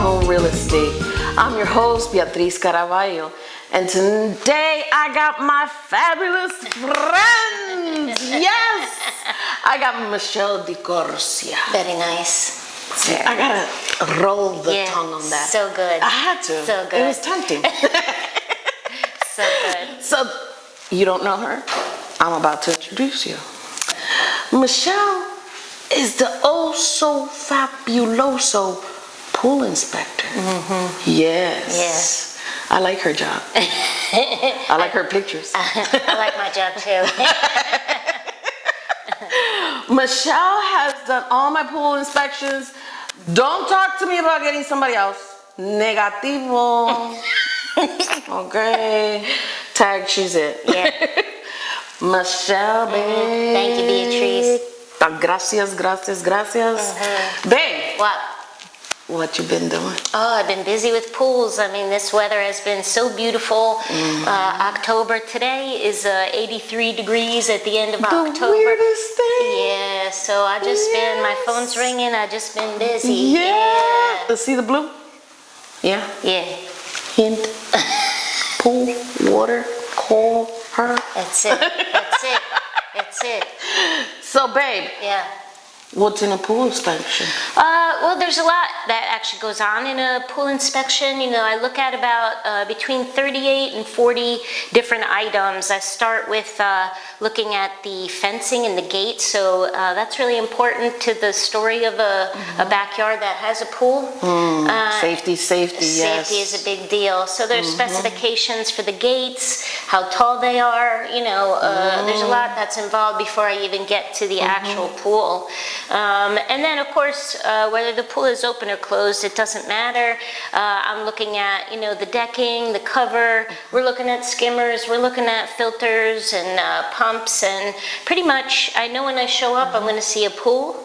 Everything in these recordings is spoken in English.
home real estate. I'm your host, Beatrice Caraballo, and today I got my fabulous friends. Yes, I got Michelle DeCorsia. Very nice. I gotta roll the tongue on that. So good. I had to. So good. It was tempting. So good. So, you don't know her? I'm about to introduce you. Michelle is the oh so fabuloso pool inspector. Mm-hmm. Yes. I like her job. I like her pictures. I like my job too. Michelle has done all my pool inspections. Don't talk to me about getting somebody else. Negativo. Okay. Tag, she's it. Yeah. Michelle, babe. Thank you, Beatrice. Gracias. Mm-hmm. Babe. What you been doing? Oh, I've been busy with pools. I mean, this weather has been so beautiful. Mm-hmm. October today is 83 degrees at the end of October. The weirdest thing. Yeah, so I just been, my phone's ringing. I just been busy. Yeah. Let's see the blue? Yeah? Yeah. Hint. Pool, water, call her. That's it. So, babe. Yeah. What's in a pool inspection? Well, there's a lot that actually goes on in a pool inspection. You know, I look at about between 38 and 40 different items. I start with looking at the fencing and the gate. So that's really important to the story of a backyard that has a pool. Safety, yes. Safety is a big deal. So there's specifications for the gates, how tall they are. You know, there's a lot that's involved before I even get to the actual pool. And then, of course, whether the pool is open or closed, it doesn't matter. I'm looking at, you know, the decking, the cover. We're looking at skimmers. We're looking at filters and pumps. And pretty much, I know when I show up, I'm going to see a pool.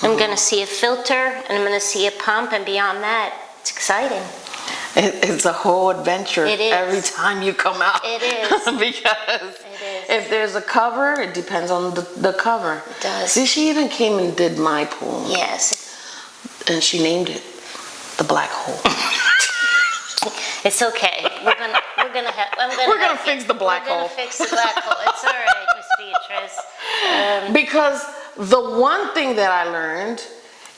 I'm going to see a filter. And I'm going to see a pump. And beyond that, it's exciting. It's a whole adventure. It is. Every time you come out. It is. Because it is. If there's a cover, it depends on the cover. It does. See, she even came and did my pool. Yes. And she named it the black hole. It's okay. We're gonna fix the black hole. We're gonna fix the black hole. It's all right, Miss Beatrice. Because the one thing that I learned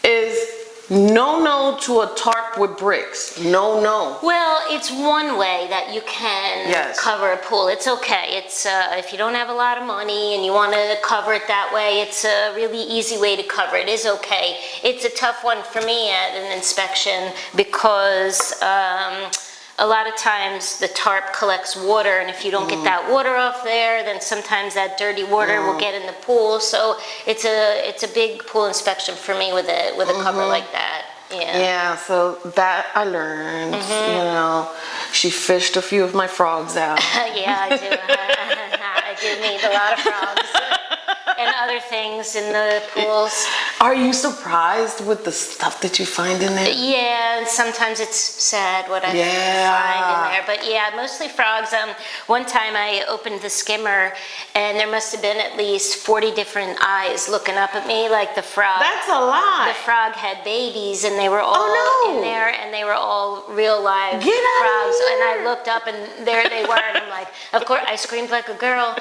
is no to a tarp with bricks. No. Well, it's one way that you can cover a pool. It's okay. It's if you don't have a lot of money and you want to cover it that way, it's a really easy way to cover it. It is okay. It's a tough one for me at an inspection because a lot of times the tarp collects water, and if you don't get that water off there, then sometimes that dirty water will get in the pool. So it's a big pool inspection for me with a cover like that. Yeah, so that I learned. You know, she fished a few of my frogs out. Yeah, I do. I do meet a lot of frogs and other things in the pools. Are you surprised with the stuff that you find in there? Yeah, and sometimes it's sad what I find in there. But yeah, mostly frogs. One time I opened the skimmer and there must have been at least 40 different eyes looking up at me like the frog. That's a lot. The frog had babies and they were all in there and they were all real live frogs. And I looked up and there they were and I'm like, of course, I screamed like a girl.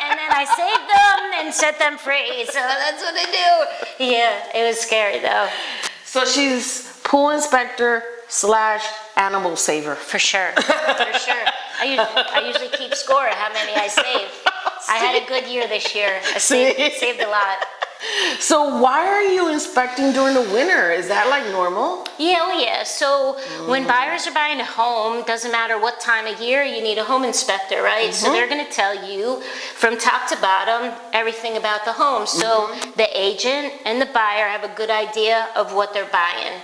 And then I saved them and set them free. So that's what I do. Yeah, it was scary though. So she's pool inspector / animal saver. For sure. I usually keep score of how many I save. I had a good year this year. I saved a lot. So why are you inspecting during the winter? Is that like normal? Yeah. So when buyers are buying a home, doesn't matter what time of year, you need a home inspector, right? So they're going to tell you from top to bottom everything about the home. So the agent and the buyer have a good idea of what they're buying.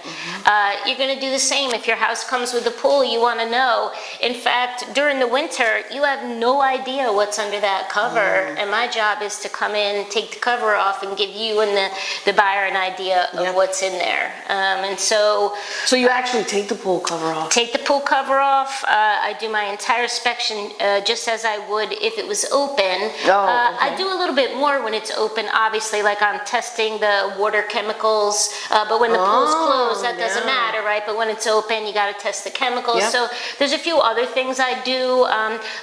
You're going to do the same. If your house comes with a pool, you want to know. In fact, during the winter, you have no idea what's under that cover. And my job is to come in, take the cover off, and give give you and the buyer an idea of what's in there. And so you actually take the pool cover off? Take the pool cover off. I do my entire inspection just as I would if it was open. I do a little bit more when it's open, obviously, like I'm testing the water chemicals, but when the pool's closed, that doesn't matter, right? But when it's open, you got to test the chemicals. So there's a few other things I do.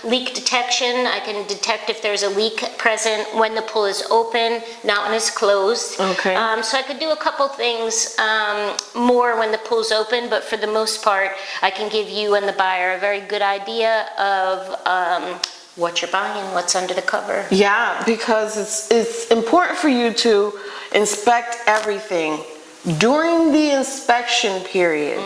Leak detection. I can detect if there's a leak present when the pool is open, not when it's closed. So I could do a couple things more when the pool's open, but for the most part, I can give you and the buyer a very good idea of what you're buying, what's under the cover. Yeah, because it's important for you to inspect everything. During the inspection period,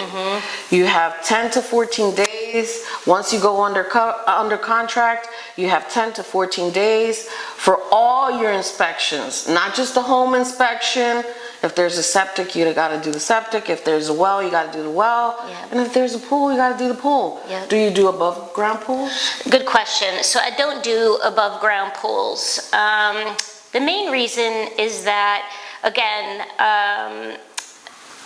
you have 10 to 14 days. Once you go under contract, you have 10 to 14 days for all your inspections, not just the home inspection. If there's a septic, you got to do the septic. If there's a well, you got to do the well. And if there's a pool, you got to do the pool. Do you do above ground pools? Good question. So I don't do above ground pools. The main reason is that, again,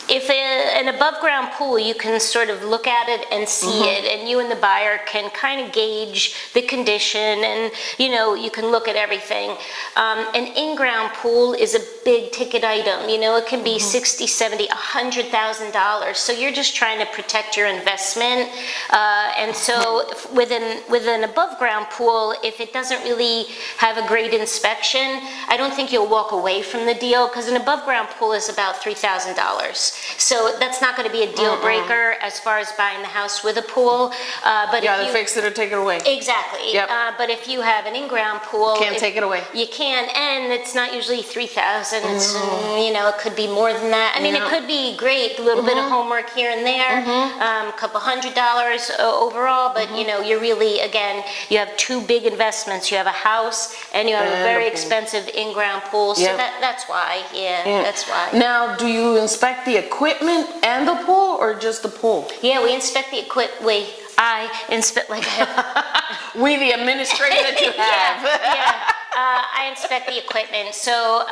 if an above ground pool, you can sort of look at it and see it, and you and the buyer can kind of gauge the condition, and you can look at everything. An in-ground pool is a big ticket item. It can be $60, $70, $100,000. So you're just trying to protect your investment. And so with an above ground pool, if it doesn't really have a great inspection, I don't think you'll walk away from the deal, because an above ground pool is about $3,000. So that's not going to be a deal breaker as far as buying the house with a pool. But you either fix it or take it away. Exactly. But if you have an in-ground pool, can't take it away. You can, and it's not usually $3,000. It's it could be more than that. I mean, it could be great, a little bit of homework here and there, a couple $100 overall. But you're really, again, you have two big investments. You have a house and you have a very expensive in-ground pool. So that's why. That's why. Now, do you inspect the equipment and the pool, or just the pool? Yeah, we inspect the equipment. I inspect we, the administrator that you have. I inspect the equipment. So,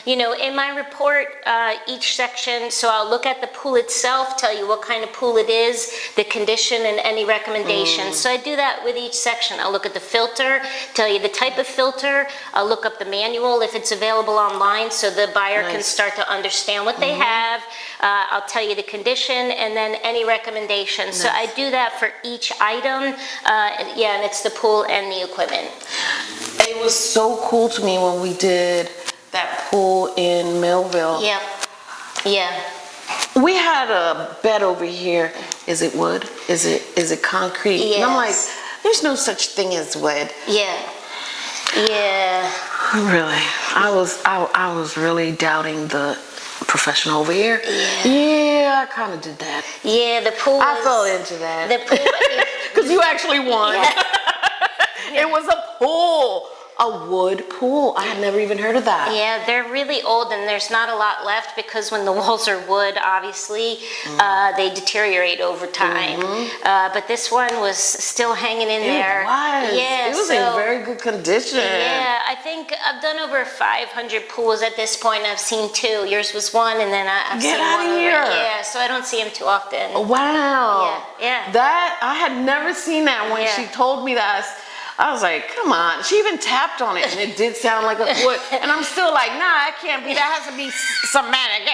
in my report, each section, so I'll look at the pool itself, tell you what kind of pool it is, the condition, and any recommendations. So I do that with each section. I'll look at the filter, tell you the type of filter. I'll look up the manual if it's available online, so the buyer can start to understand what they have. I'll tell you the condition, and then any recommendations. So I do that for each item. And it's the pool and the equipment. It was so cool to me when we did that pool in Millville. We had a bed over here. Is it wood? Is it concrete? Yes. And I'm like, there's no such thing as wood. Really, I was really doubting the professional over here. I kind of did that. The pool. I fell into that. The pool. Because you actually won. It was a pool. A wood pool. I had never even heard of that. Yeah, they're really old, and there's not a lot left, because when the walls are wood, obviously, they deteriorate over time. But this one was still hanging in there. It was in very good condition. I think I've done over 500 pools at this point. I've seen 2. Yours was 1, and then I've seen 1. Get out of here. So I don't see them too often. Wow. That, I had never seen that when she told me that. I was like, come on. She even tapped on it, and it did sound like a wood. And I'm still like, nah, that can't be. That has to be somatic.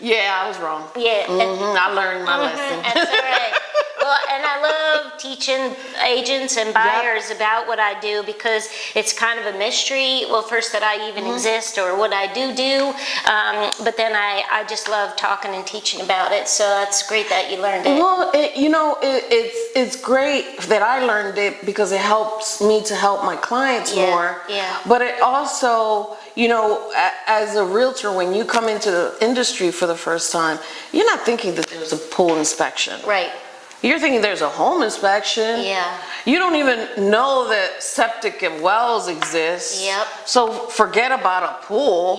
I was wrong. I learned my lesson. That's all right. Well, and I love teaching agents and buyers about what I do, because it's kind of a mystery. Well, first, that I even exist, or what I do. But then I just love talking and teaching about it. So that's great that you learned it. Well, it's great that I learned it, because it helps me to help my clients more. But it also, as a realtor, when you come into the industry for the first time, you're not thinking that there's a pool inspection. Right. You're thinking there's a home inspection. You don't even know that septic and wells exist. So forget about a pool.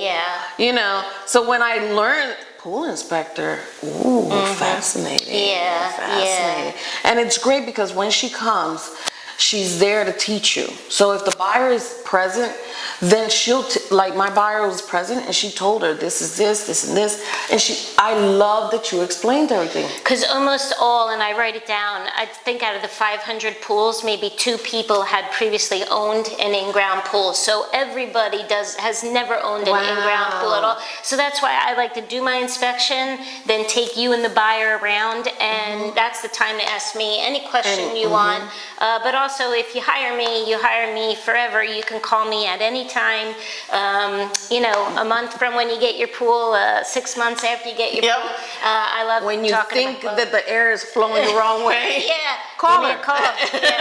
So when I learned pool inspector, fascinating. Fascinating. And it's great, because when she comes, she's there to teach you. So if the buyer is present, then she'll, like my buyer was present and she told her, this is this and this. And I love that you explained everything. Because almost all, and I write it down, I think out of the 500 pools, maybe 2 people had previously owned an in-ground pool. So everybody has never owned an in-ground pool at all. So that's why I like to do my inspection, then take you and the buyer around, and that's the time to ask me any question you want. But also, if you hire me forever. You can call me at any time, you know, a month from when you get your pool, 6 months after you get your pool. I love when you think that the air is flowing the wrong way. Call her. Me a call.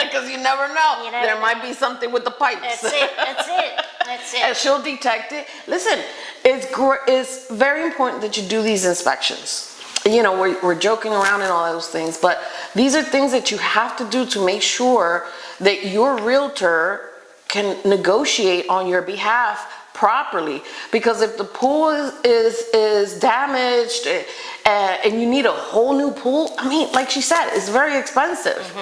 Because you never know. There might be something with the pipes. That's it. And she'll detect it. Listen, it's very important that you do these inspections. You know, we're joking around and all those things, but these are things that you have to do to make sure that your realtor can negotiate on your behalf properly. Because if the pool is damaged and you need a whole new pool, I mean, like she said, it's very expensive.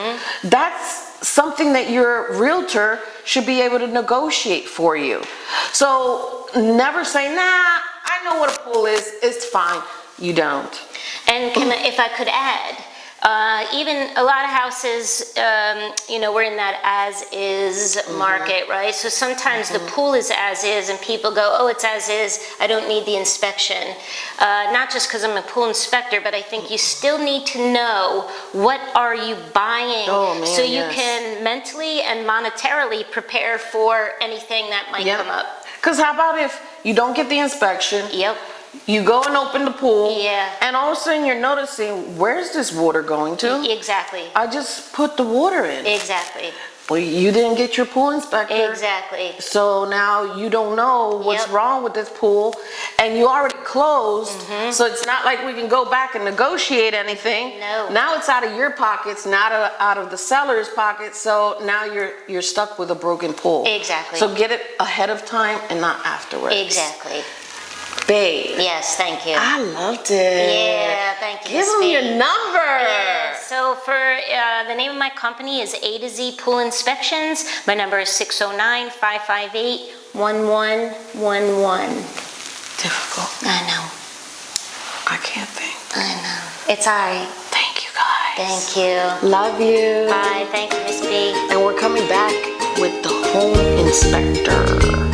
That's something that your realtor should be able to negotiate for you. So never say, nah, I know what a pool is, it's fine. You don't. And if I could add, even a lot of houses, you know, we're in that as-is market, right? So sometimes the pool is as-is and people go, oh, it's as-is, I don't need the inspection. Not just because I'm a pool inspector, but I think you still need to know what are you buying so you can mentally and monetarily prepare for anything that might come up. Because how about if you don't get the inspection? You go and open the pool, and all of a sudden you're noticing, where's this water going to? Exactly. I just put the water in. Exactly. Well, you didn't get your pool inspector. Exactly. So now you don't know what's wrong with this pool, and you already closed, so it's not like we can go back and negotiate anything. No. Now it's out of your pockets, not out of the seller's pockets, so now you're stuck with a broken pool. Exactly. So get it ahead of time and not afterwards. Exactly. Babe. Yes, thank you. I loved it. Yeah, thank you. Give them your number. Yeah, so for the name of my company is A to Z Pool Inspections. My number is 609-558-1111. Difficult. I know. I can't think. I know. It's all right. Thank you, guys. Thank you. Love you. Bye. Thank you, Miss B. And we're coming back with the home inspector.